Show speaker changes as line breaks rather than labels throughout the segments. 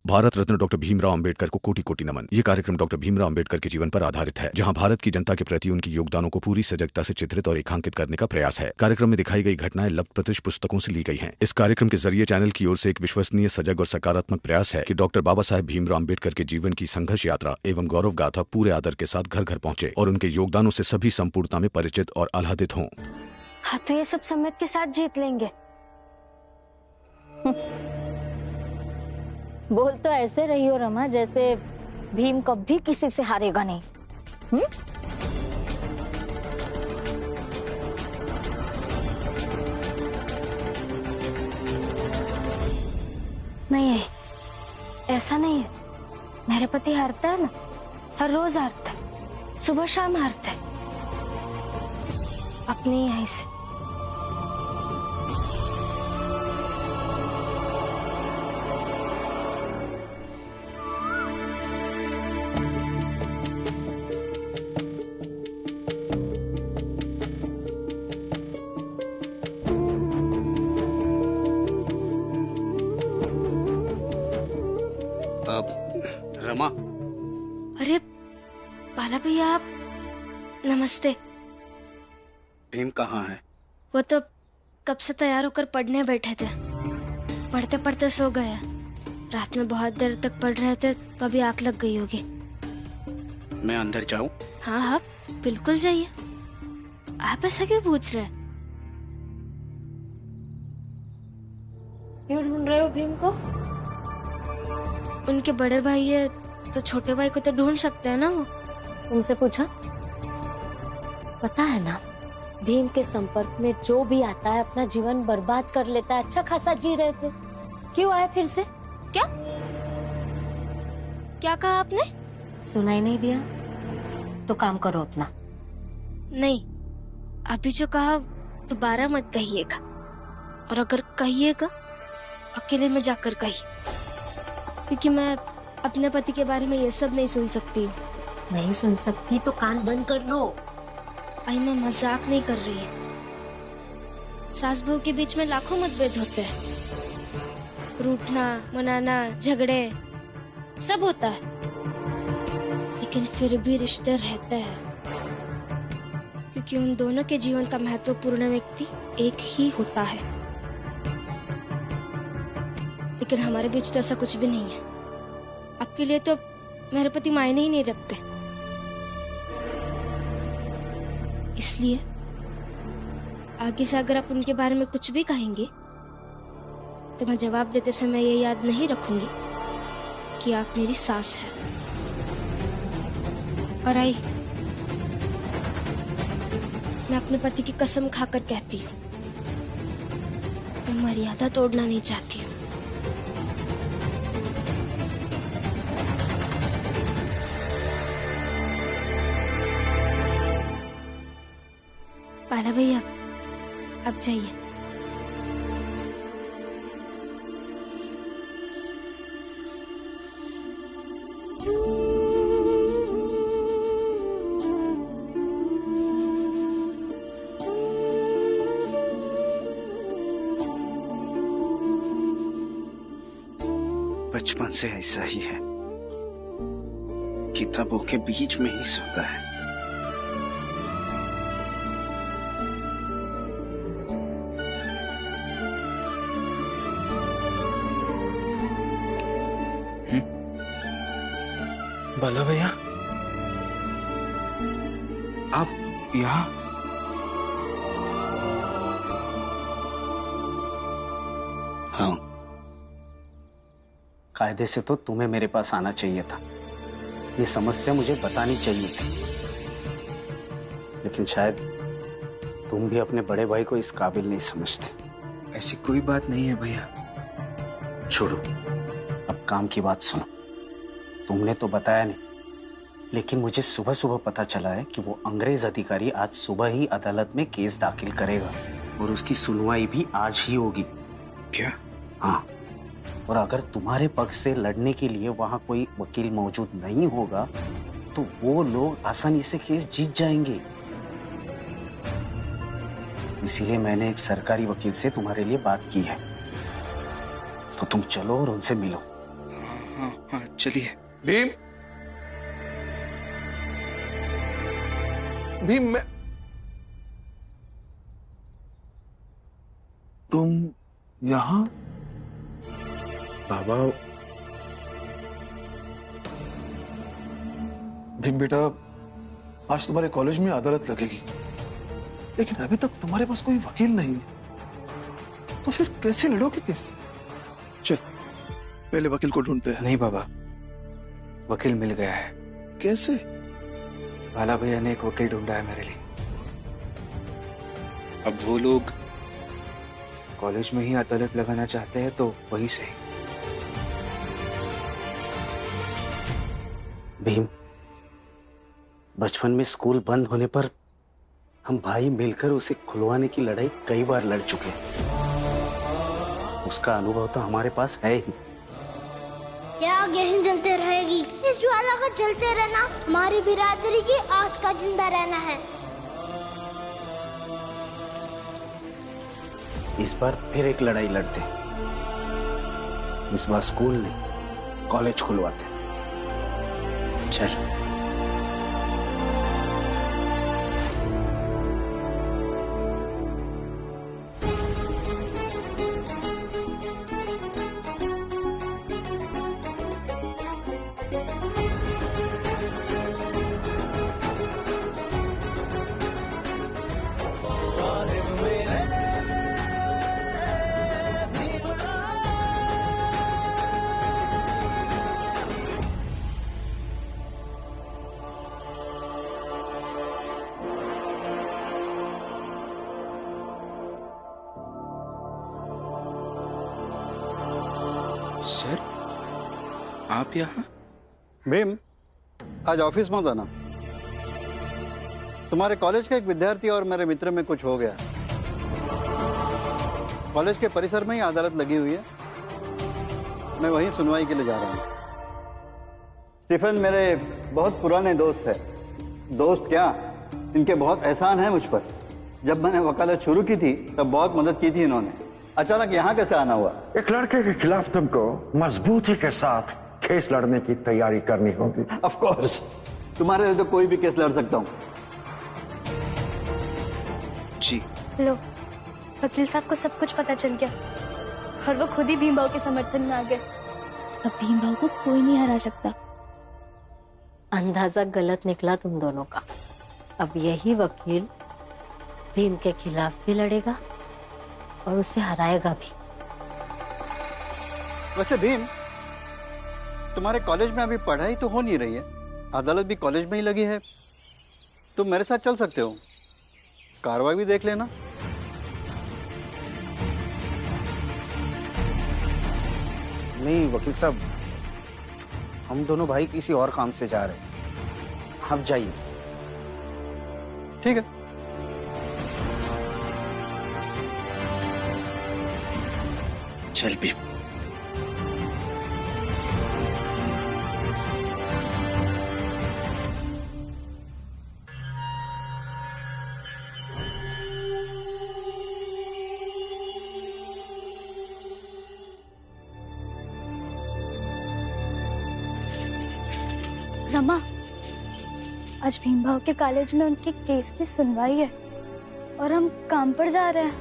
Bharat Ratna doctor Bhimrao Ambedkar को कोटि कोटि नमन। ये कार्यक्रम डॉक्टर भीमराव अंबेडकर के जीवन पर आधारित है, जहां भारत की जनता के प्रति उनके योगदानों को पूरी सजगता से चित्रित और रेखांकित करने का प्रयास है। कार्यक्रम में दिखाई गई घटनाएं लब्ध प्रतिष्ठ पुस्तकों से ली गई हैं। इस कार्यक्रम के जरिए चैनल की ओर से एक विश्वसनीय, सजग और सकारात्मक प्रयास है कि डॉक्टर बाबा साहेब भीमराव अंबेडकर के जीवन की संघर्ष यात्रा एवं गौरव गाथा पूरे आदर के साथ घर घर पहुंचे और उनके योगदानों से सभी संपूर्णता में परिचित और आह्लादित हों।
हाँ, तो ये सब सम्मत के साथ जीत लेंगे।
बोल तो ऐसे रही हो रमा जैसे भीम कभी किसी से हारेगा नहीं।
नहीं, ऐसा नहीं है। मेरे पति हारता है ना, हर रोज हारता है, सुबह शाम हारता है, अपने यहीं से।
रमा।
अरे बाला भैया, आप नमस्ते।
भीम कहाँ है?
वो तो कब से तैयार होकर पढ़ने बैठे थे, पढ़ते पढ़ते सो गए। रात में बहुत देर तक पढ़ रहे थे तो अभी आंख लग गई होगी।
मैं अंदर जाऊं?
हाँ हाँ, बिल्कुल जाइए। आप ऐसा क्यों पूछ रहे?
क्यों ढूंढ रहे हो भीम को?
उनके बड़े भाई है तो छोटे भाई को तो ढूंढ सकते हैं ना वो।
तुमसे पूछा? पता है ना, भीम के संपर्क में जो भी आता है अपना जीवन बर्बाद कर लेता है। अच्छा खासा जी रहे थे, क्यों आए फिर से?
क्या क्या कहा आपने?
सुनाई नहीं दिया? तो काम करो अपना।
नहीं, अभी जो कहा दोबारा मत कहिएगा, और अगर कहिएगा अकेले में जाकर कहिए, क्योंकि मैं अपने पति के बारे में ये सब नहीं सुन सकती।
नहीं सुन सकती तो कान बंद कर लो।
आई, मैं मजाक नहीं कर रही है। सास बहू के बीच में लाखों मतभेद होते हैं, रूठना, मनाना, झगड़े सब होता है, लेकिन फिर भी रिश्ते रहते हैं, क्योंकि उन दोनों के जीवन का महत्वपूर्ण व्यक्ति एक ही होता है। लेकिन हमारे बीच तो ऐसा कुछ भी नहीं है। आपके लिए तो मेरे पति मायने ही नहीं रखते, इसलिए आगे से अगर आप उनके बारे में कुछ भी कहेंगे तो मैं जवाब देते समय ये याद नहीं रखूंगी कि आप मेरी सास हैं। और आई, मैं अपने पति की कसम खाकर कहती हूँ, मैं मर्यादा तोड़ना नहीं चाहती हूँ। बाला भैया, अब जाइए।
बचपन से ऐसा ही है, किताबों के बीच में ही सोता है। बाला भैया, आप यहाँ? हाँ, कायदे से तो तुम्हें मेरे पास आना चाहिए था, ये समस्या मुझे बतानी चाहिए थी, लेकिन शायद तुम भी अपने बड़े भाई को इस काबिल नहीं समझते।
ऐसी कोई बात नहीं है भैया।
छोड़ो, अब काम की बात सुनो। तुमने तो बताया नहीं, लेकिन मुझे सुबह सुबह पता चला है कि वो अंग्रेज अधिकारी आज सुबह ही अदालत में केस दाखिल करेगा और उसकी सुनवाई भी आज ही होगी।
क्या?
हाँ, और अगर तुम्हारे पक्ष से लड़ने के लिए वहां कोई वकील मौजूद नहीं होगा तो वो लोग आसानी से केस जीत जाएंगे। इसीलिए मैंने एक सरकारी वकील से तुम्हारे लिए बात की है, तो तुम चलो और उनसे मिलो।
हाँ चलिए।
भीम, भीम, मैं तुम यहां?
बाबा
भीम बेटा, आज तुम्हारे कॉलेज में अदालत लगेगी, लेकिन अभी तक तुम्हारे पास कोई वकील नहीं है, तो फिर कैसे लड़ोगे केस? चल पहले वकील को ढूंढते हैं।
नहीं बाबा, वकील मिल गया है।
कैसे?
भाला भैया ने एक वकील ढूंढा है मेरे लिए। अब वो लोग कॉलेज में ही अदालत लगाना चाहते हैं तो वही सही।
भीम, बचपन में स्कूल बंद होने पर हम भाई मिलकर उसे खुलवाने की लड़ाई कई बार लड़ चुके हैं। उसका अनुभव तो हमारे पास है ही।
ये आग यहीं जलते रहेगी। इस ज्वाला का जलते रहना हमारी बिरादरी की आस का जिंदा रहना है।
इस बार फिर एक लड़ाई लड़ते हैं। इस बार स्कूल नहीं, कॉलेज खुलवाते हैं। चल।
सर, आप यहाँ?
भीम, आज ऑफिस मत आना। तुम्हारे कॉलेज का एक विद्यार्थी और मेरे मित्र में कुछ हो गया। कॉलेज के परिसर में ही अदालत लगी हुई है, मैं वहीं सुनवाई के लिए जा रहा हूँ। स्टीफन मेरे बहुत पुराने दोस्त है। दोस्त क्या, इनके बहुत एहसान है मुझ पर। जब मैंने वकालत शुरू की थी तब बहुत मदद की थी इन्होंने। अचानक यहाँ कैसे आना हुआ?
एक लड़के के खिलाफ तुमको मजबूती के साथ केस लड़ने की तैयारी करनी होगी।
ऑफ कोर्स, तुम्हारे लिए तो कोई भी केस लड़ सकता हूँ।
जी।
लो, वकील साहब को सब कुछ पता चल गया और वो खुद ही भीम भाव के समर्थन में आ गए। अब भीम भाव को कोई नहीं हरा सकता।
अंदाजा गलत निकला तुम दोनों का। अब यही वकील भीम के खिलाफ भी लड़ेगा और उसे हराएगा भी।
वैसे भीम, तुम्हारे कॉलेज में अभी पढ़ाई तो हो नहीं रही है, अदालत भी कॉलेज में ही लगी है, तुम मेरे साथ चल सकते हो, कार्रवाई भी देख लेना।
नहीं वकील साहब, हम दोनों भाई किसी और काम से जा रहे हैं, आप जाइए।
ठीक है।
चल भी।
रमा, आज भीम भाव के कॉलेज में उनके केस की सुनवाई है और हम काम पर जा रहे हैं।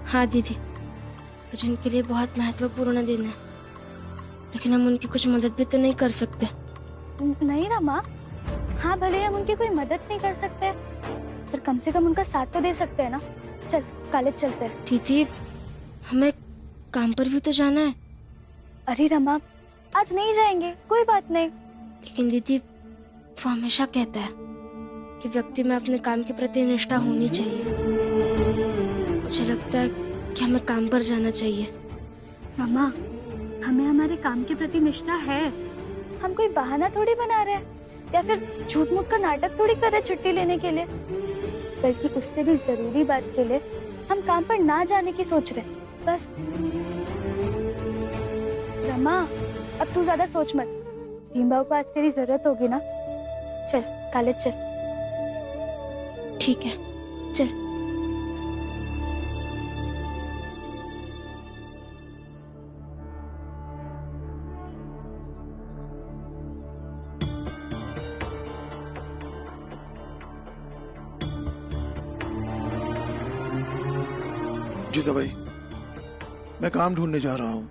हाँ दीदी, आज उनके लिए बहुत महत्वपूर्ण दिन है, लेकिन हम उनकी कुछ मदद भी तो नहीं कर सकते।
नहीं रमा, हाँ भले हम उनकी कोई मदद नहीं कर सकते, पर कम से कम उनका साथ तो दे सकते हैं ना। चल कॉलेज चलते हैं।
दीदी, हमें काम पर भी तो जाना है।
अरे रमा, आज नहीं जाएंगे, कोई बात नहीं।
लेकिन दीदी, वो हमेशा कहता है कि व्यक्ति में अपने काम के प्रति निष्ठा होनी चाहिए। मुझे लगता है कि हमें काम पर जाना चाहिए।
रमा, हमें हमारे काम के प्रति निष्ठा है। हम कोई बहाना थोड़ी बना रहे हैं या फिर झूठ मूठ का नाटक थोड़ी कर रहे छुट्टी लेने के लिए, बल्कि उससे भी जरूरी बात के लिए हम काम पर ना जाने की सोच रहे हैं बस। रमा, अब तू ज्यादा सोच मत। भीम भाव को आज तेरी जरूरत होगी ना। चल कॉलेज चल।
ठीक है, चल।
जीजा भाई, मैं काम ढूंढने जा रहा हूँ।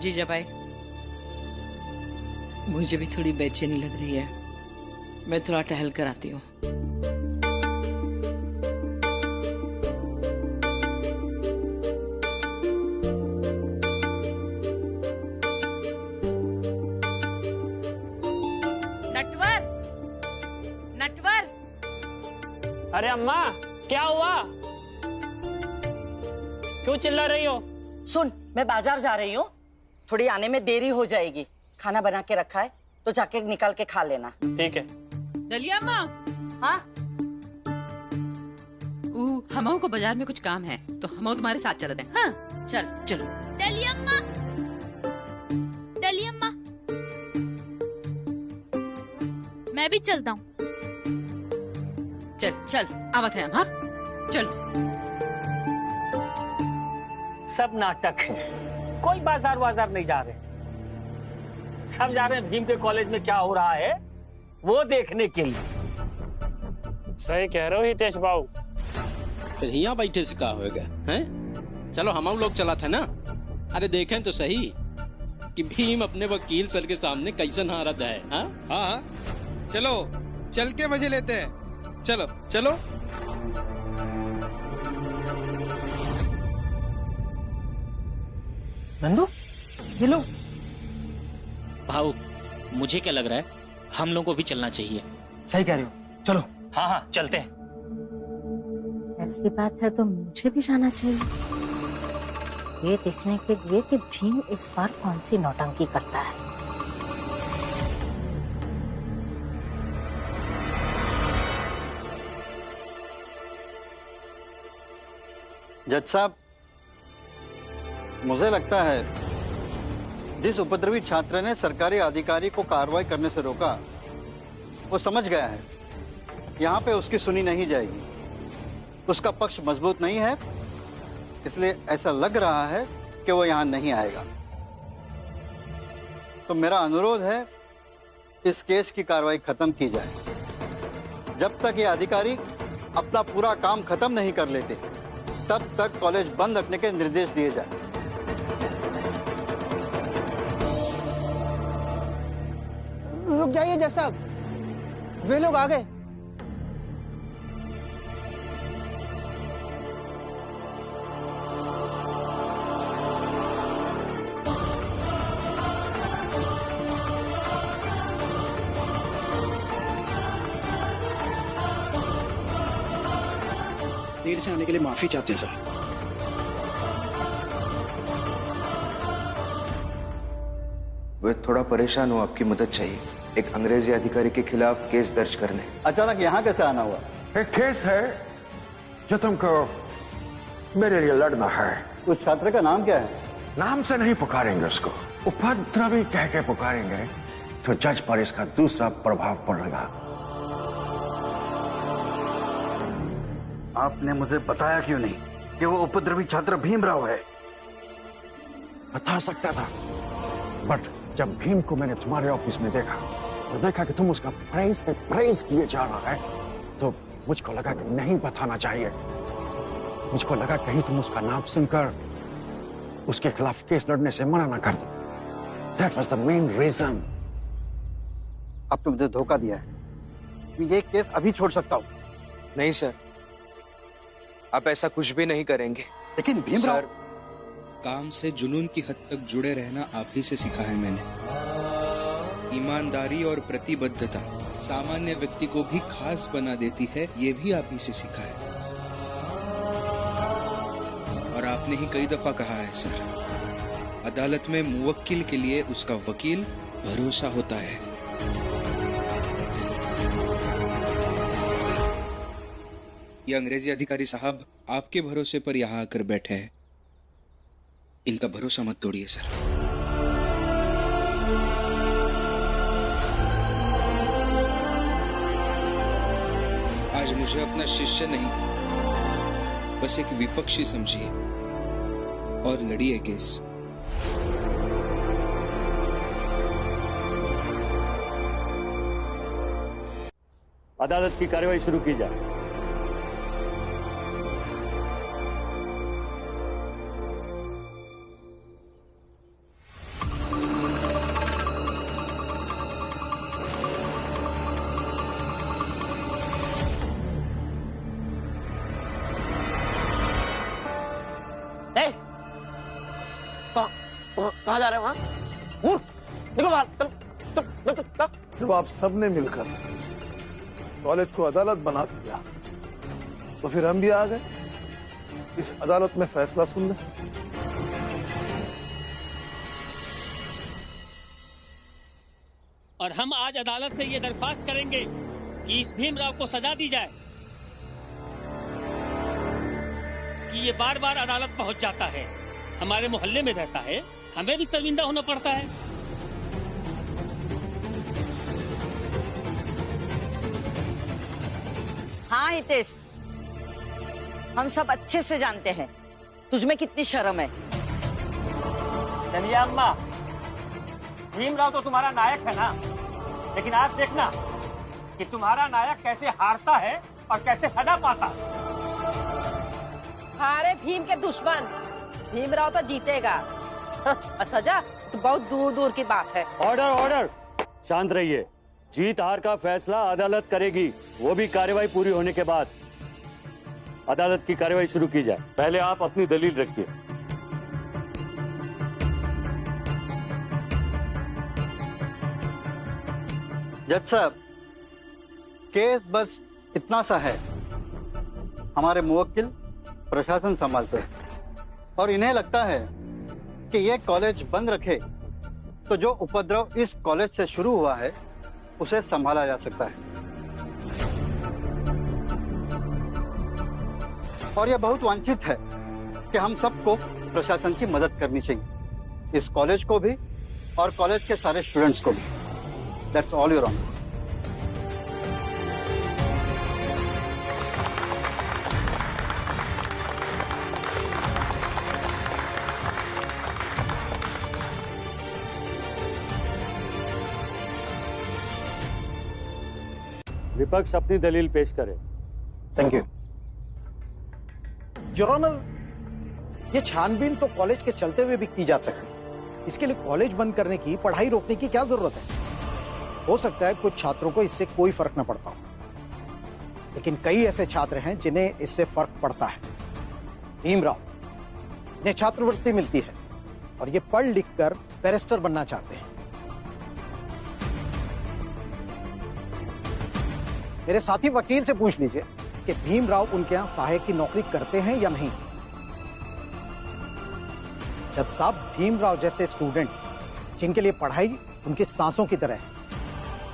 जीजा भाई, मुझे भी थोड़ी बेचैनी लग रही है, मैं थोड़ा टहल कर आती हूँ। नटवर, नटवर।
अरे अम्मा, क्या हुआ? क्यों चिल्ला रही हो?
सुन, मैं बाजार जा रही हूँ, थोड़ी आने में देरी हो जाएगी। खाना बना के रखा है तो जाके निकाल के खा लेना।
ठीक है।
दलिया अम्मा।
हाँ?
हमाओं को बाजार में कुछ काम है तो हम तुम्हारे साथ चलते हैं। हाँ चल चलो।
दलिया अम्मा, दलिया अम्मा, मैं भी चलता हूँ।
चल चल आवत है हम। हाँ चल।
सब नाटक है, कोई बाजार वाजार नहीं जा रहे, सब जा रहे हैं भीम के कॉलेज में क्या हो रहा है वो देखने के लिए। सही कह रहे हो हितेश बाबू।
फिर यहाँ बैठे से क्या होगा हैं? चलो हम लोग चला था ना। अरे देखें तो सही कि भीम अपने वकील सर के सामने कैसन हारत है। हाँ
हाँ चलो चल के मजे लेते हैं। चलो चलो।
नंदू, ये लो।
भाऊ, मुझे क्या लग रहा है, हम लोगों को भी चलना चाहिए।
सही कह रहे हो, चलो। हाँ हाँ चलते हैं।
ऐसी बात है तो मुझे भी जाना चाहिए, ये देखने के लिए कि भीम इस बार कौन सी नौटंकी करता है।
जज साहब, मुझे लगता है जिस उपद्रवी छात्र ने सरकारी अधिकारी को कार्रवाई करने से रोका वो समझ गया है यहाँ पे उसकी सुनी नहीं जाएगी, उसका पक्ष मजबूत नहीं है, इसलिए ऐसा लग रहा है कि वो यहाँ नहीं आएगा। तो मेरा अनुरोध है इस केस की कार्रवाई खत्म की जाए। जब तक ये अधिकारी अपना पूरा काम खत्म नहीं कर लेते तब तक कॉलेज बंद रखने के निर्देश दिए जाए।
रुक जाइए जज साहब, वे लोग आ गए।
देर से आने के लिए माफी चाहते हैं सर।
वे थोड़ा परेशान हो, आपकी मदद चाहिए। एक अंग्रेजी अधिकारी के खिलाफ केस दर्ज करने।
अचानक यहाँ कैसे आना हुआ?
एक केस है जो तुमको मेरे लिए लड़ना है।
उस छात्र का नाम क्या है?
नाम से नहीं पुकारेंगे उसको, उपद्रवी कह के पुकारेंगे तो जज पर इसका दूसरा प्रभाव पड़ेगा।
आपने मुझे बताया क्यों नहीं कि वो उपद्रवी छात्र भीमराव है?
बता सकता था, बट जब भीम को मैंने तुम्हारे ऑफिस में देखा और देखा कि तुम उसका प्रेज किए जा रहा है तो मुझको लगा कि नहीं बताना चाहिए। मुझको लगा कहीं तुम उसका नाम सुनकर उसके खिलाफ केस लड़ने से मना ना कर दो। That was the main reason.
आपने मुझे धोखा दिया है। मैं ये केस अभी छोड़ सकता हूँ।
नहीं सर, आप ऐसा कुछ भी नहीं करेंगे।
लेकिन भीमराव,
काम से जुनून की हद तक जुड़े रहना आप ही से सीखा है मैंने। ईमानदारी और प्रतिबद्धता सामान्य व्यक्ति को भी खास बना देती है, ये भी आप ही से सीखा है। और आपने ही कई दफा कहा है सर, अदालत में मुवक्किल के लिए उसका वकील भरोसा होता है। ये अंग्रेजी अधिकारी साहब आपके भरोसे पर यहाँ आकर बैठे हैं, इनका भरोसा मत तोड़िए सर। आज मुझे अपना शिष्य नहीं, बस एक विपक्षी समझिए और लड़िए केस।
अदालत की कार्रवाई शुरू की जाए।
कहाँ जा रहे हैं वहां? निकल बाहर।
जब आप सबने मिलकर कॉलेज को अदालत बना दिया तो फिर हम भी आ गए इस अदालत में फैसला सुनने।
और हम आज अदालत से ये दरख्वास्त करेंगे कि इस भीमराव को सजा दी जाए कि ये बार बार अदालत पहुंच जाता है, हमारे मोहल्ले में रहता है, हमें भी शर्मिंदा होना पड़ता है।
हाँ हितेश, हम सब अच्छे से जानते हैं तुझमें कितनी शर्म है।
चलिए अम्मा, भीमराव तो तुम्हारा नायक है ना, लेकिन आज देखना कि तुम्हारा नायक कैसे हारता है और कैसे सजा पाता।
हारे भीम के दुश्मन, भीमराव तो जीतेगा और सजा तो बहुत दूर दूर की बात है।
ऑर्डर ऑर्डर, शांत रहिए। जीत हार का फैसला अदालत करेगी, वो भी कार्रवाई पूरी होने के बाद। अदालत की कार्रवाई शुरू की जाए। पहले आप अपनी दलील रखिए।
जज साहब, केस बस इतना सा है। हमारे मुवक्किल प्रशासन संभालते हैं और इन्हें लगता है कि ये कॉलेज बंद रखे तो जो उपद्रव इस कॉलेज से शुरू हुआ है उसे संभाला जा सकता है। और यह बहुत वांछित है कि हम सबको प्रशासन की मदद करनी चाहिए, इस कॉलेज को भी और कॉलेज के सारे स्टूडेंट्स को भी। That's all your honour.
विपक्ष अपनी दलील पेश करे।
Thank you your honour. ये छानबीन तो कॉलेज के चलते हुए भी की जा सकती है। इसके लिए कॉलेज बंद करने की, पढ़ाई रोकने की क्या जरूरत है? हो सकता है कुछ छात्रों को इससे कोई फर्क न पड़ता हो, लेकिन कई ऐसे छात्र हैं जिन्हें इससे फर्क पड़ता है। भीमराव, इन्हें छात्रवृत्ति मिलती है और ये पढ़ लिख कर बैरिस्टर बनना चाहते हैं। मेरे साथी वकील से पूछ लीजिए कि भीमराव उनके यहां सहायक की नौकरी करते हैं या नहीं। जज साहब, भीमराव जैसे स्टूडेंट जिनके लिए पढ़ाई उनकी सांसों की तरह है,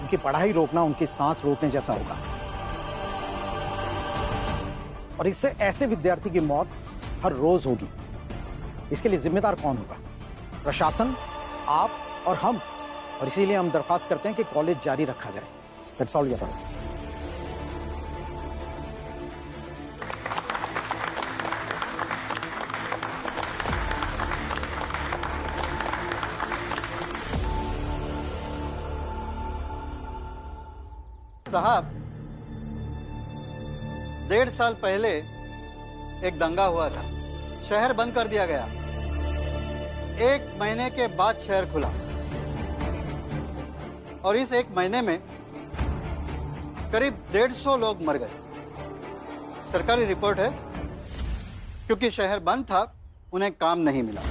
उनकी पढ़ाई रोकना उनकी सांस रोकने जैसा होगा। और इससे ऐसे विद्यार्थी की मौत हर रोज होगी। इसके लिए जिम्मेदार कौन होगा? प्रशासन, आप और हम। और इसीलिए हम दरख्वास्त करते हैं कि कॉलेज जारी रखा जाए। That's all your honour.
साहब, 1.5 साल पहले एक दंगा हुआ था, शहर बंद कर दिया गया। 1 महीने के बाद शहर खुला और इस 1 महीने में करीब 150 लोग मर गए। सरकारी रिपोर्ट है, क्योंकि शहर बंद था उन्हें काम नहीं मिला।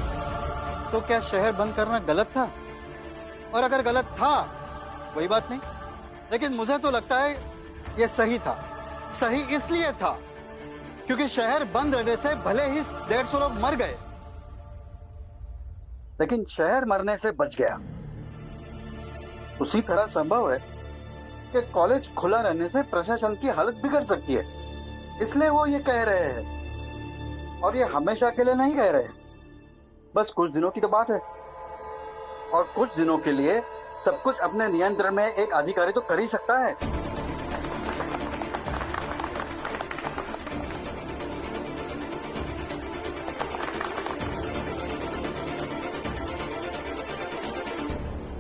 तो क्या शहर बंद करना गलत था? और अगर गलत था कोई बात नहीं, लेकिन मुझे तो लगता है यह सही था। सही इसलिए था क्योंकि शहर बंद रहने से भले ही 150 लोग मर गए, लेकिन शहर मरने से बच गया। उसी तरह संभव है कि कॉलेज खुला रहने से प्रशासन की हालत बिगड़ सकती है, इसलिए वो ये कह रहे हैं। और ये हमेशा के लिए नहीं कह रहे हैं, बस कुछ दिनों की तो बात है। और कुछ दिनों के लिए सब कुछ अपने नियंत्रण में एक अधिकारी तो कर ही सकता है।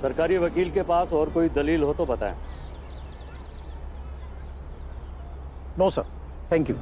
सरकारी वकील के पास और कोई दलील हो तो बताएं।
No sir, thank you.